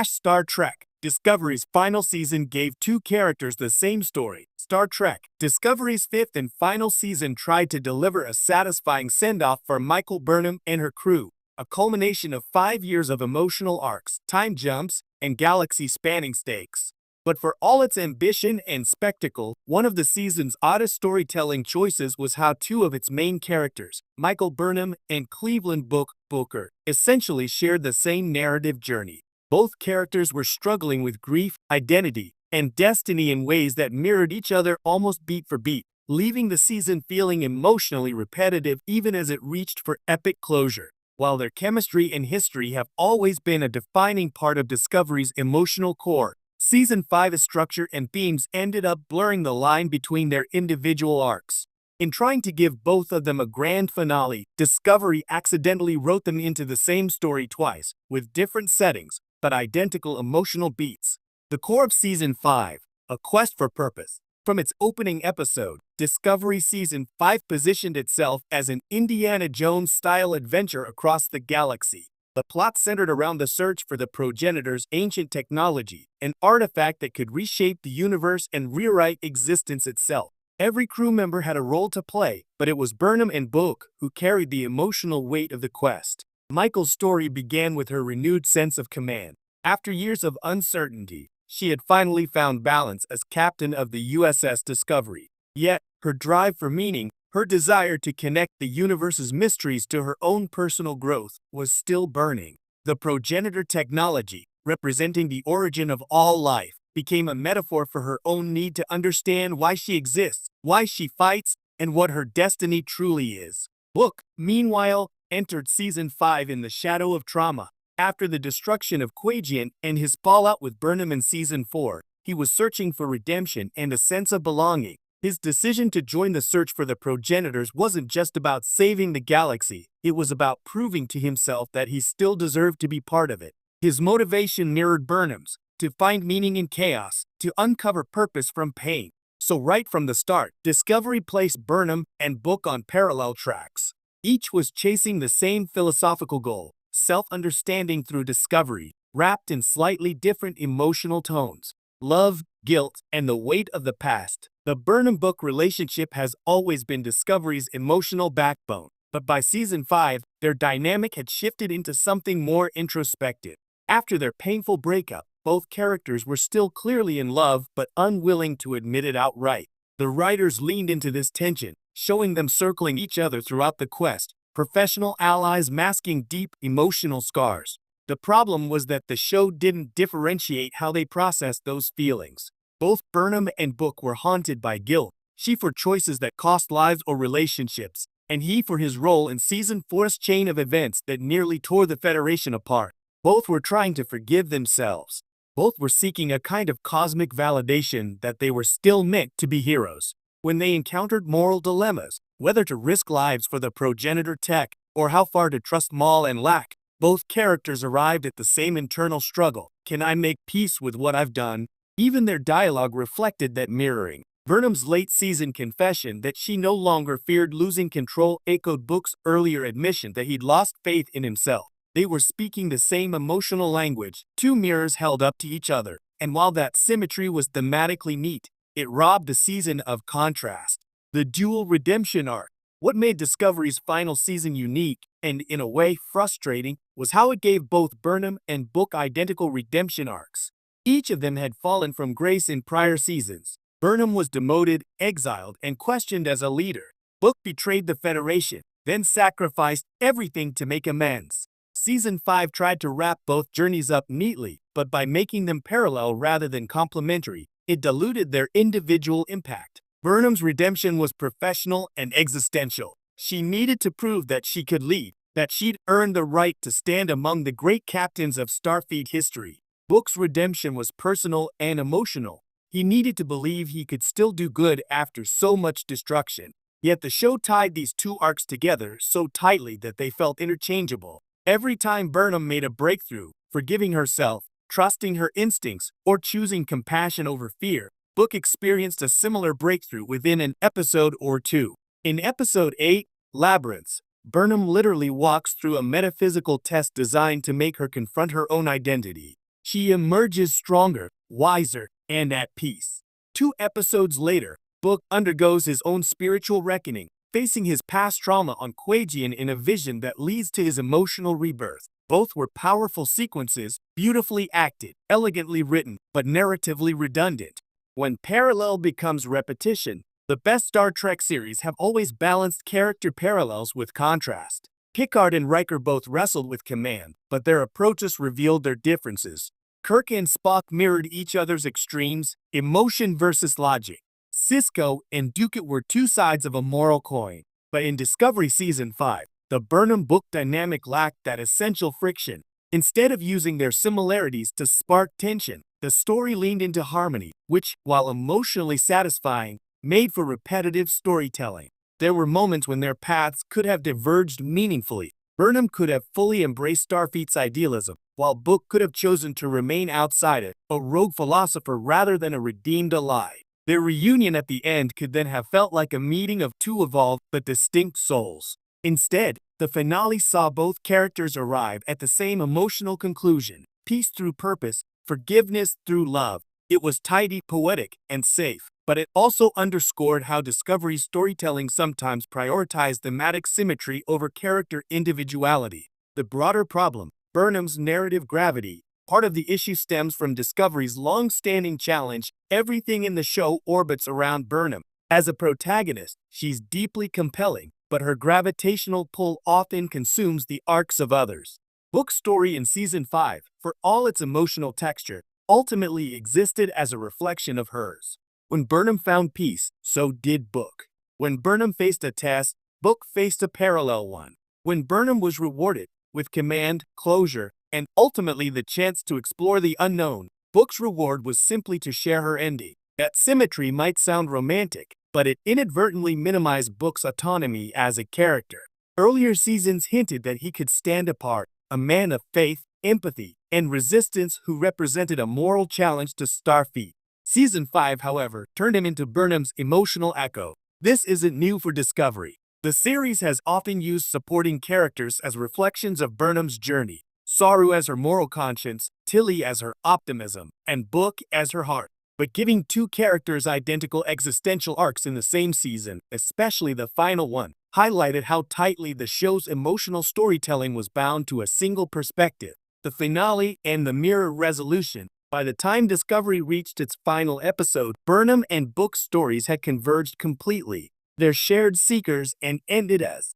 Star Trek Discovery's final season gave two characters the same story. Star Trek Discovery's fifth and final season tried to deliver a satisfying send-off for Michael Burnham and her crew, a culmination of 5 years of emotional arcs, time jumps, and galaxy-spanning stakes. But for all its ambition and spectacle, one of the season's oddest storytelling choices was how two of its main characters, Michael Burnham and Cleveland Booker, essentially shared the same narrative journey. Both characters were struggling with grief, identity, and destiny in ways that mirrored each other almost beat for beat, leaving the season feeling emotionally repetitive even as it reached for epic closure. While their chemistry and history have always been a defining part of Discovery's emotional core, Season 5's structure and themes ended up blurring the line between their individual arcs. In trying to give both of them a grand finale, Discovery accidentally wrote them into the same story twice, with different settings, but identical emotional beats. The core of Season 5, A Quest for Purpose. From its opening episode, Discovery Season 5 positioned itself as an Indiana Jones-style adventure across the galaxy. The plot centered around the search for the progenitor's ancient technology, an artifact that could reshape the universe and rewrite existence itself. Every crew member had a role to play, but it was Burnham and Book who carried the emotional weight of the quest. Michael's story began with her renewed sense of command. After years of uncertainty, she had finally found balance as captain of the USS Discovery. Yet, her drive for meaning, her desire to connect the universe's mysteries to her own personal growth, was still burning. The progenitor technology, representing the origin of all life, became a metaphor for her own need to understand why she exists, why she fights, and what her destiny truly is. Book, meanwhile, entered Season 5 in the shadow of trauma. After the destruction of Quajian and his fallout with Burnham in Season 4, he was searching for redemption and a sense of belonging. His decision to join the search for the progenitors wasn't just about saving the galaxy, it was about proving to himself that he still deserved to be part of it. His motivation mirrored Burnham's, to find meaning in chaos, to uncover purpose from pain. So right from the start, Discovery placed Burnham and Book on parallel tracks. Each was chasing the same philosophical goal, self-understanding through discovery, wrapped in slightly different emotional tones. Love, guilt, and the weight of the past. The Burnham-Book relationship has always been Discovery's emotional backbone, but by Season 5, their dynamic had shifted into something more introspective. After their painful breakup, both characters were still clearly in love but unwilling to admit it outright. The writers leaned into this tension, showing them circling each other throughout the quest, professional allies masking deep emotional scars. The problem was that the show didn't differentiate how they processed those feelings. Both Burnham and Book were haunted by guilt, she for choices that cost lives or relationships, and he for his role in Season 4's chain of events that nearly tore the Federation apart. Both were trying to forgive themselves. Both were seeking a kind of cosmic validation that they were still meant to be heroes. When they encountered moral dilemmas, whether to risk lives for the progenitor tech or how far to trust Maul and Lack, both characters arrived at the same internal struggle. Can I make peace with what I've done? Even their dialogue reflected that mirroring. Burnham's late-season confession that she no longer feared losing control echoed Book's earlier admission that he'd lost faith in himself. They were speaking the same emotional language, two mirrors held up to each other, and while that symmetry was thematically neat, it robbed the season of contrast. The dual redemption arc. What made Discovery's final season unique, and in a way frustrating, was how it gave both Burnham and Book identical redemption arcs. Each of them had fallen from grace in prior seasons. Burnham was demoted, exiled, and questioned as a leader. Book betrayed the Federation, then sacrificed everything to make amends. Season 5 tried to wrap both journeys up neatly, but by making them parallel rather than complementary, it diluted their individual impact. Burnham's redemption was professional and existential. She needed to prove that she could lead, that she'd earned the right to stand among the great captains of Starfleet history. Book's redemption was personal and emotional. He needed to believe he could still do good after so much destruction. Yet the show tied these two arcs together so tightly that they felt interchangeable. Every time Burnham made a breakthrough, forgiving herself, trusting her instincts, or choosing compassion over fear, Book experienced a similar breakthrough within an episode or two. In Episode 8, Labyrinths, Burnham literally walks through a metaphysical test designed to make her confront her own identity. she emerges stronger, wiser, and at peace. 2 episodes later, Book undergoes his own spiritual reckoning, facing his past trauma on Quajian in a vision that leads to his emotional rebirth. Both were powerful sequences, beautifully acted, elegantly written, but narratively redundant. When parallel becomes repetition, the best Star Trek series have always balanced character parallels with contrast. Picard and Riker both wrestled with command, but their approaches revealed their differences. Kirk and Spock mirrored each other's extremes, emotion versus logic. Sisko and Dukat were two sides of a moral coin. But in Discovery Season 5, the Burnham Book dynamic lacked that essential friction. Instead of using their similarities to spark tension, the story leaned into harmony, which, while emotionally satisfying, made for repetitive storytelling. There were moments when their paths could have diverged meaningfully. Burnham could have fully embraced Starfleet's idealism, while Book could have chosen to remain outside it, a rogue philosopher rather than a redeemed ally. Their reunion at the end could then have felt like a meeting of two evolved but distinct souls. Instead, the finale saw both characters arrive at the same emotional conclusion: peace through purpose, forgiveness through love. It was tidy, poetic, and safe, but it also underscored how Discovery's storytelling sometimes prioritized thematic symmetry over character individuality. The broader problem, Burnham's narrative gravity. Part of the issue stems from Discovery's long-standing challenge: everything in the show orbits around Burnham. As a protagonist, she's deeply compelling, but her gravitational pull often consumes the arcs of others. Book's story in Season 5, for all its emotional texture, ultimately existed as a reflection of hers. When Burnham found peace, so did Book. When Burnham faced a test, Book faced a parallel one. When Burnham was rewarded with command, closure, and ultimately the chance to explore the unknown, Book's reward was simply to share her ending. That symmetry might sound romantic, but it inadvertently minimized Book's autonomy as a character. Earlier seasons hinted that he could stand apart, a man of faith, empathy, and resistance who represented a moral challenge to Starfleet. Season 5, however, turned him into Burnham's emotional echo. This isn't new for Discovery. The series has often used supporting characters as reflections of Burnham's journey. Saru as her moral conscience, Tilly as her optimism, and Book as her heart. But giving two characters identical existential arcs in the same season, especially the final one, highlighted how tightly the show's emotional storytelling was bound to a single perspective: the finale and the mirror resolution. By the time Discovery reached its final episode, Burnham and Book's stories had converged completely. Their shared seekers and ended as